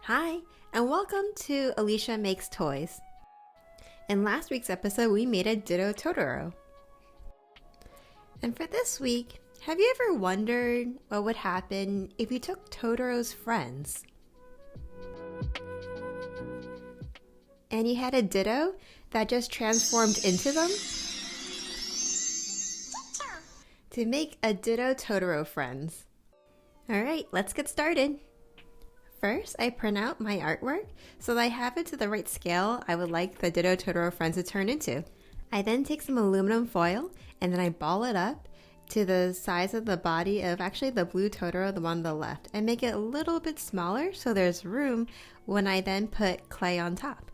Hi, and welcome to Alicia Makes Toys. In last week's episode, we made a Ditto Totoro. And for this week, have you ever wondered what would happen if you took Totoro's friends? And you had a Ditto that just transformed into them? To make a Ditto Totoro friends. Alright, let's get started. First, I print out my artwork so that I have it to the right scale I would like the Ditto Totoro friends to turn into. I then take some aluminum foil and then I ball it up to the size of the body of actually the blue Totoro, the one on the left, and make it a little bit smaller so there's room when I then put clay on top.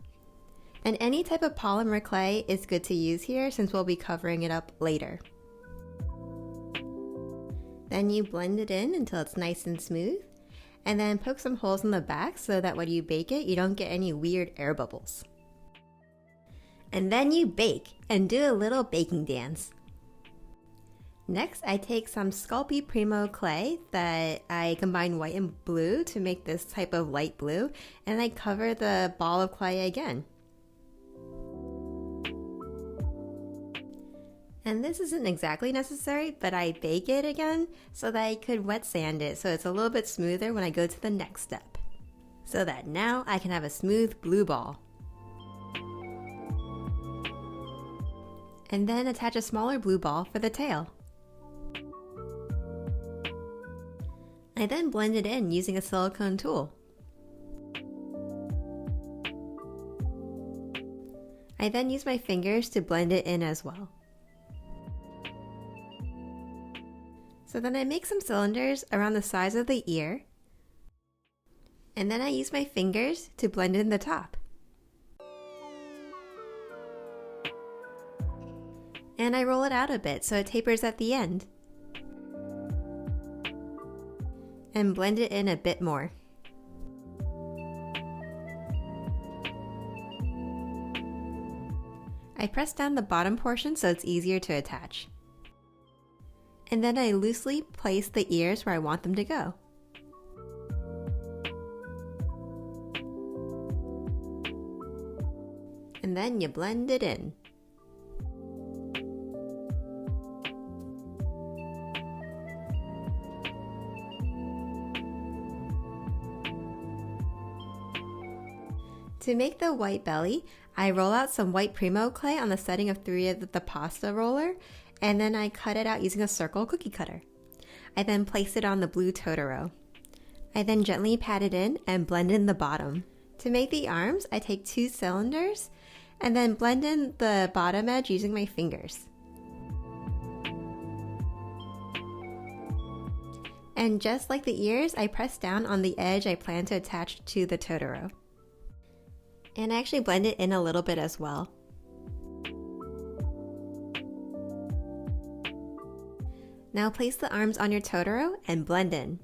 And any type of polymer clay is good to use here since we'll be covering it up later. Then you blend it in until it's nice and smooth. And then poke some holes in the back so that when you bake it, you don't get any weird air bubbles. And then you bake and do a little baking dance. Next, I take some Sculpey Primo clay that I combine white and blue to make this type of light blue, and I cover the ball of clay again. And this isn't exactly necessary, but I bake it again so that I could wet sand it so it's a little bit smoother when I go to the next step. So that now I can have a smooth blue ball. And then attach a smaller blue ball for the tail. I then blend it in using a silicone tool. I then use my fingers to blend it in as well. So then I make some cylinders around the size of the ear, and then I use my fingers to blend in the top. And I roll it out a bit so it tapers at the end. And blend it in a bit more. I press down the bottom portion so it's easier to attach. And then I loosely place the ears where I want them to go. And then you blend it in. To make the white belly, I roll out some white Primo clay on the setting of 3 of the pasta roller, and then I cut it out using a circle cookie cutter. I then place it on the blue Totoro. I then gently pat it in and blend in the bottom. To make the arms, I take 2 cylinders and then blend in the bottom edge using my fingers. And just like the ears, I press down on the edge I plan to attach to the Totoro. And I actually blend it in a little bit as well. Now place the arms on your Totoro and blend in.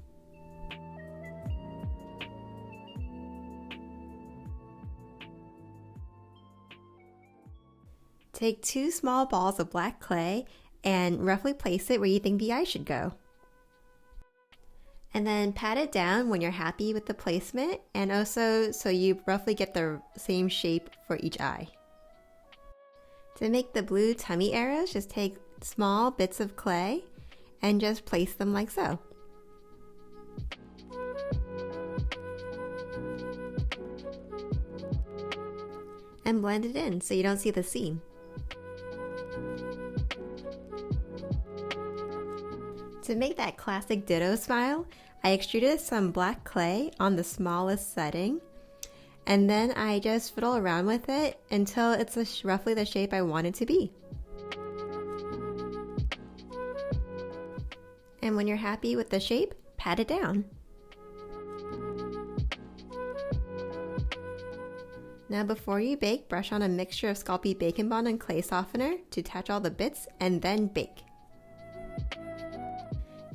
Take 2 small balls of black clay and roughly place it where you think the eye should go. And then pat it down when you're happy with the placement, and also so you roughly get the same shape for each eye. To make the blue tummy arrows, just take small bits of clay and just place them like so. And blend it in so you don't see the seam. To make that classic Ditto smile, I extruded some black clay on the smallest setting, and then I just fiddle around with it until it's roughly the shape I want it to be. And when you're happy with the shape, pat it down. Now before you bake, brush on a mixture of Sculpey Bacon Bond and clay softener to attach all the bits and then bake.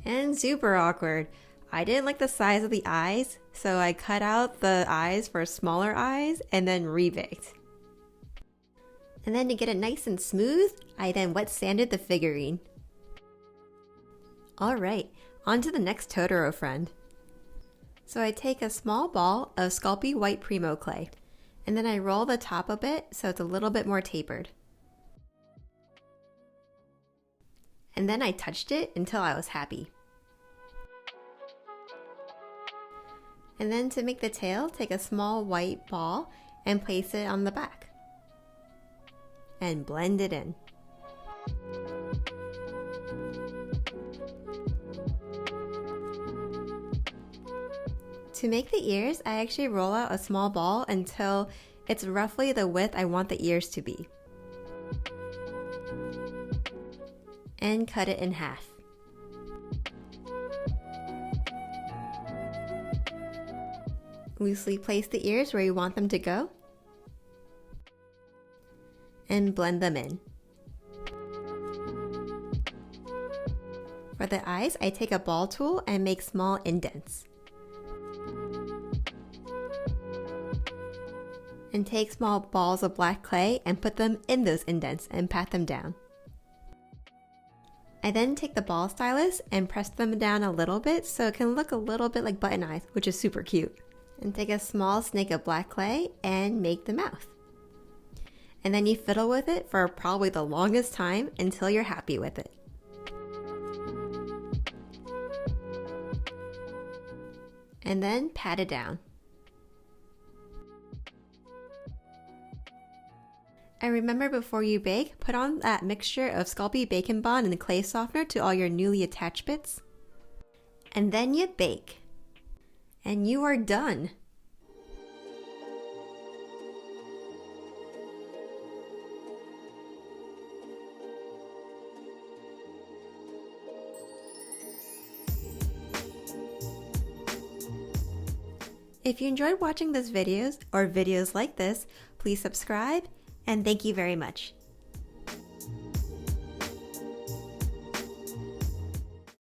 And super awkward. I didn't like the size of the eyes, so I cut out the eyes for smaller eyes and then rebaked. And then to get it nice and smooth, I then wet sanded the figurine. Alright, on to the next Totoro friend. So I take a small ball of Sculpey white Primo clay, and then I roll the top a bit so it's a little bit more tapered. And then I touched it until I was happy. And then to make the tail, take a small white ball and place it on the back. And blend it in. To make the ears, I actually roll out a small ball until it's roughly the width I want the ears to be. And cut it in half. Loosely place the ears where you want them to go. And blend them in. For the eyes, I take a ball tool and make small indents. And take small balls of black clay and put them in those indents and pat them down. I then take the ball stylus and press them down a little bit so it can look a little bit like button eyes, which is super cute. And take a small snake of black clay and make the mouth. And then you fiddle with it for probably the longest time until you're happy with it. And then pat it down. And remember, before you bake, put on that mixture of Sculpey Bacon Bond and clay softener to all your newly attached bits. And then you bake. And you are done. If you enjoyed watching this videos or videos like this, please subscribe and thank you very much.